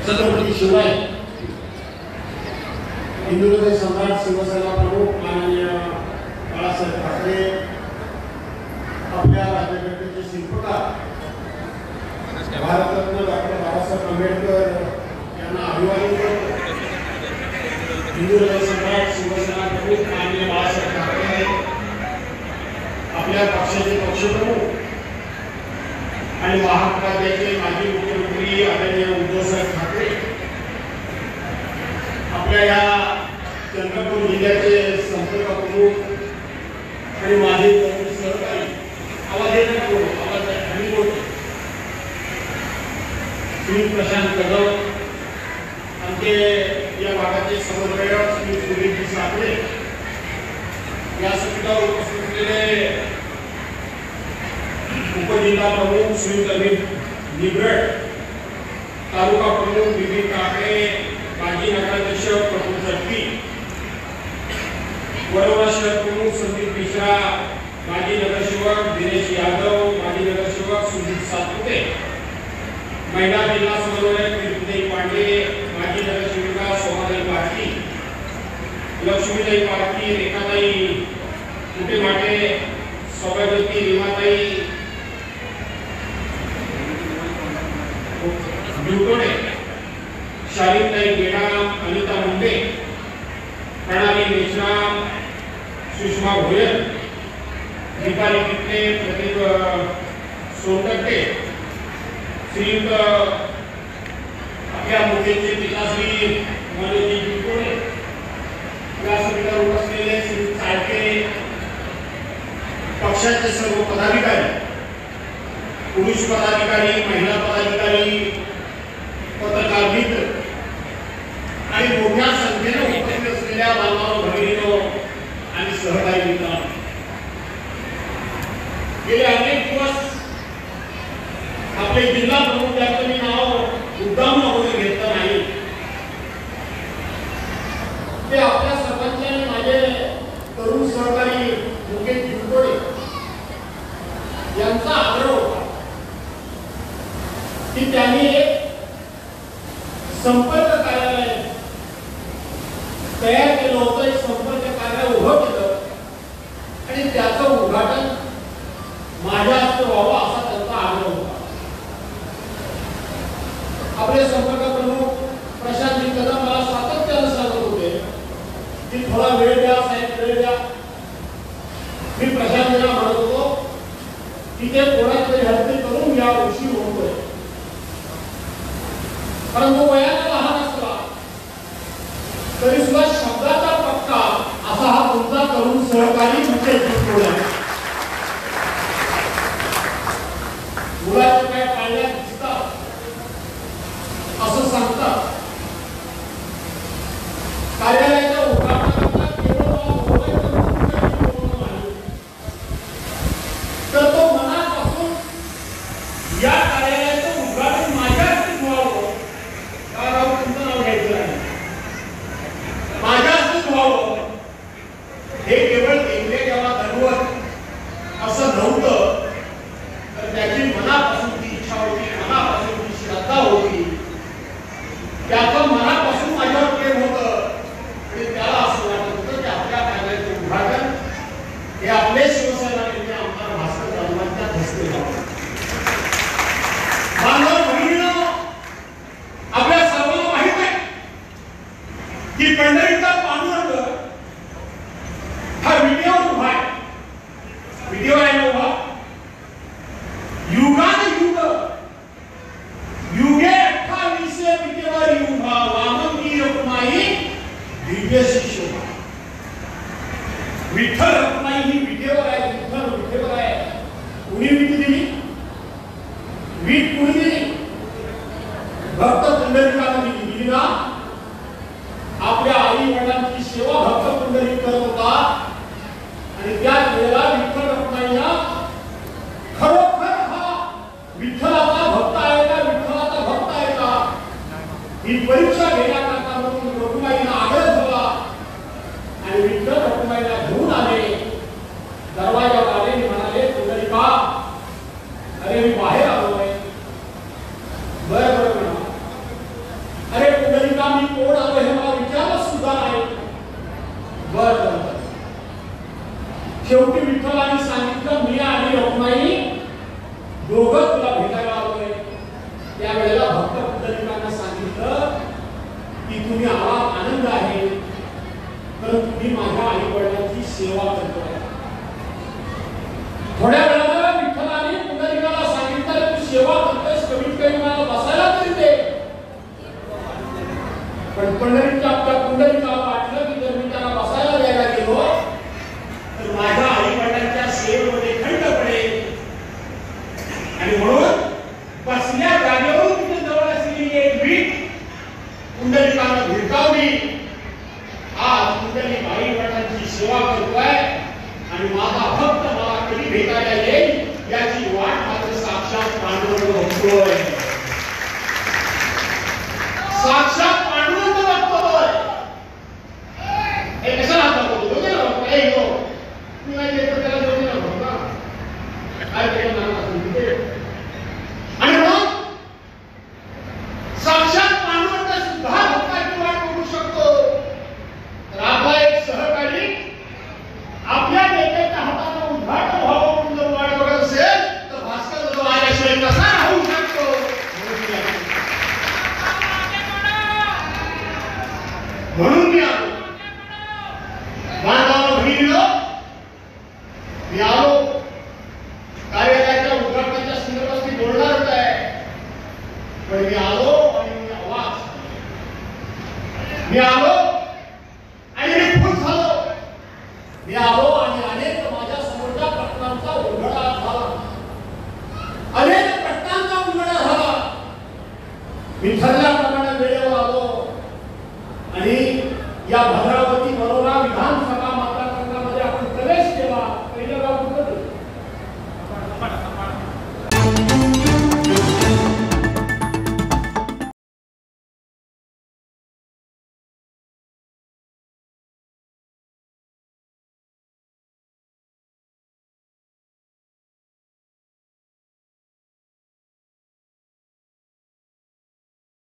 छत्रपती शिवराय हिंदुहृदय सम्राट शिवसेना प्रमुख माननीय बाळासाहेब ठाकरे आपल्या राज्यघटनेचे शिल्पकार भारतरत्न डॉक्टर बाबासाहेब आंबेडकर यांना अभिवादन करतो। हिंदुहृदय सम्राट शिवसेना प्रमुख माननीय बाळासाहेब ठाकरे आपल्या पक्षाचे पक्षप्रमुख आणि महाराष्ट्राचे माजी मुख्यमंत्री आदरणीय उद्धवसाहेब ठाकरे आपल्या या चंद्रपूर जिल्ह्याचे संपर्क प्रमुख आणि माझे सहकारी आवाज येत नाही आवाज आम्ही बोलतो श्री प्रशांत कदम आमचे या भागाचे समन्वयक श्री सुरेशजी साखरे या समितीवर उपस्थित असलेले उपजिल्हा प्रमुख श्री अमित निब्रट तालुका प्रमुख विवेक काकडे माजी नगराध्यक्ष प्रफुल्ल जगती वडोदरा शहर प्रमुख संदीप मिश्रा माजी नगरसेवक दिनेश यादव माजी नगरसेवक सुजित सातपुते महिला जिल्हा समन्वयक कीर्तिताई पांडे माजी नगरसेविका सोमाताई पाटील लक्ष्मीताई पाटील रेखाताई कुटेमाटे सौभाग्यवती रीमाताई दुटोडे शालिनीताई गेडाम अनिता मुंडे प्रणाली मेश्राम सुषमा भोयर दीपाली किटने प्रदीप सोनटक्के श्रीयुक्त आपल्या मुलीचे पिताश्री मनोजी दुटोडे या समितीवर उपस्थित श्री चाळके पक्षाचे सर्व पदाधिकारी पुरुष पदाधिकारी महिला पदाधिकारी पत्रकार मित्र आणि मोठ्या संख्येने उपस्थित असलेल्या बांधवांनो भगिनींनो आणि सहकारी मित्रांनो गेले अनेक दिवस आपले जिल्हा प्रमुख यांचं मी नाव मुद्दाम अगोदर घेतलं नाही ते आपल्या सर्वांचे आणि माझे तरुण सहकारी मुकेश जिंकोडे यांचा आग्रह होता की त्यांनी एक संपर्क कार्यालय तयार केलं होतं एक संपर्क कार्यालय उभं केलं आणि त्याचं उद्घाटन माझ्या हस्ते व्हावं असा त्यांचा आग्रह होता। आपले संपर्क प्रमुख प्रशांत कदम मला सातत्याने सांगत होते की थोडा वेळ द्या साहेब वेळ द्या। मी प्रशांतला म्हणत होतो की ते कोणातरी हस्ते करून या उशीर होतोय परंतु वयाने लहान असला तरी सुद्धा शब्दाचा पक्का असा हा तुमचा तरुण सहकारी मुकेश जिंकोडे मुलाचे काय पाळण्यात दिसतात असं सांगतात। कार्यालयाच्या उद्घाटनाला तर तो मनापासून या कार्यालयाचं उद्घाटन माझ्या हस्ते व्हावं तुमचं नाव घ्यायचं आहे माझ्या हस्ते व्हावं हे केवळ इंग्रज किंवा धर्मवत असं नव्हतं तर त्याची मनापासून इच्छा होती मनापासून श्रद्धा होती त्याचं मनापासून माझ्यावर प्रेम होतं आणि त्याला असं वाटत होतं की आपल्या कार्यालयाचं उद्घाटन हे आपले शिवसेना नेते आमदार भास्कर जाधवांच्या हस्ते व्हावं। आपल्या सर्वांना माहित आहे की पंढरीचा पांडुरंग हा व्हिडिओवर उभा आहे व्हिडिओ आहे उभा युगानुयुग युगे 28 विटेवर उभा वामनगी रखुमाई दिव्य शिशोभा विठ्ठल रखुमाई ही विटेवर आहे विठ्ठल विटेवर आहे कुणी विटी दिली वीट कुणी दिली भक्त पुंडलिकाने दिली ना आपल्या आई वडिलांची सेवा भक्त पुंडलिक करत होता आणि त्या वेळेला विठ्ठल रखुमाईला खरोखर हा विठ्ठलाचा भक्त आहे का विठ्ठलाचा भक्त आहे का ही परीक्षा घेण्याकरता म्हणून रखुमाईला आग्रह झाला आणि विठ्ठल रखुमाईला घेऊन आले दरवाजावर आले म्हणाले पुंडलिका अरे मी बाहेर आलोय बरं बरं म्हणा वेळेला भक्त पुंडलिकांना सांगितलं की तुम्ही आलात आनंद आहे, तर तुम्ही माझ्या आई वडिलांची सेवा करतोय. थोड्या वेळाला विठ्ठलाने पुंडलिकाला सांगितलं तू सेवा करतोयस, कमीत कमी मला बसायला तरी दे. पण पुंडलिकाला वाटलं की जर मी त्याला बसायला द्यायला गेलो तर माझ्या आई वडिलांच्या सेवेमध्ये खंड पडेल, आणि म्हणून बसल्या जागेवरून तिथे जवळ असलेली एक वीट पुंडलिकानं भिरकावली. आज पुंडलिक आई वडिलांची सेवा करतोय आणि माझा भक्त मला कधी भेटायला येईल याची वाट मात्र साक्षात पांडुरंग बघतोय. साक्षात पांडुरंग बघतोय. हे कशाला बघतो? दोघे ना बघतो. हे हो मी नाही देतो त्याला दोघे ना बघतो. काय केलं ना आणि म्हणून साक्षात पांडुरंग सुद्धा भक्ताची वाट बघू शकतो. तर आपला एक सहकारी आपल्या नेत्याच्या हाताने उद्घाटन व्हावं म्हणून जर वाट बघत असेल तर भास्कर जो आल्याशिवाय कसा राहू शकतो. म्हणून मी आलो. बांधवांनो भगिनींनो, मी आलो कार्यालयाच्या उद्घाटनाच्या संदर्भात मी बोलणार होत आहे, पण मी आलो आणि मी आलो आणि मी खुश झालो. मी आलो आणि अनेक माझ्या समोरच्या प्रश्नांचा उलगडा झाला. अनेक प्रश्नांचा उलगडा झाला. मी ठरल्याप्रमाणे वेळेवर आलो आणि या भद्रावती